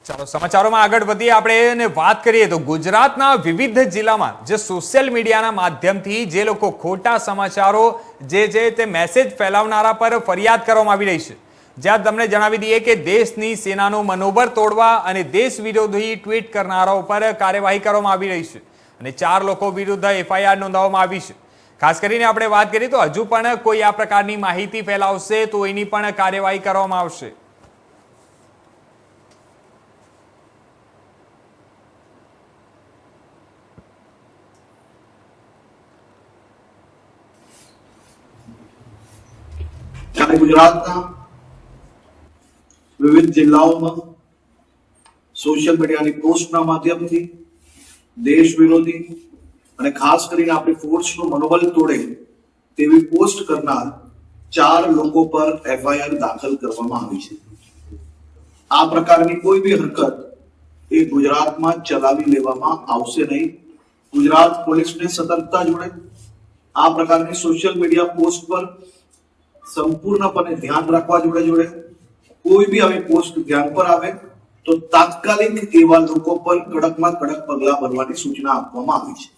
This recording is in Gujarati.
ચાલો સમાચારોમાં આગળ વધીએ આપણે અને વાત કરીએ તો ગુજરાતના વિવિધ જિલ્લામાં જે સોશિયલ મીડિયાના માધ્યમથી જે લોકો ખોટા સમાચારો તે મેસેજ ફેલાવનારા પર ફરિયાદ કરવામાં આવી રહી છે। જ્યાં તમને જણાવી દઈએ કે દેશની સેનાનું મનોબળ તોડવા અને દેશ વિરોધી ટ્વીટ કરનારાઓ પર કાર્યવાહી કરવામાં આવી રહી છે અને 4 લોકો વિરુદ્ધ એફઆઈઆર નોંધાવવામાં આવી છે। ખાસ કરીને આપણે વાત કરીએ તો હજુ પણ કોઈ આ પ્રકારની માહિતી ફેલાવશે તો એની પણ કાર્યવાહી કરવામાં આવશે। ત્યારે ગુજરાતના વિવિધ જિલ્લાઓમાં સોશિયલ મીડિયાની પોસ્ટના માધ્યમથી દેશ વિરોધી અને ખાસ કરીને આપણી ફોર્સનું મનોબળ તોડે તેવી પોસ્ટ કરનાર 4 લોકો પર એફઆઈઆર દાખલ કરવામાં આવી છે। આ પ્રકારની કોઈ બી હરકત એ ગુજરાતમાં ચલાવી લેવામાં આવશે નહીં। ગુજરાત પોલીસને સતર્કતા જોડે આ પ્રકારની સોશિયલ મીડિયા પોસ્ટ પર સંપૂર્ણપણે ધ્યાન રાખવા જોડે કોઈ બી આવી પોસ્ટ ધ્યાન પર આવે તો તાત્કાલિક એવા લોકો પર કડકમાં કડક પગલાં ભરવાની સૂચના આપવામાં આવી છે।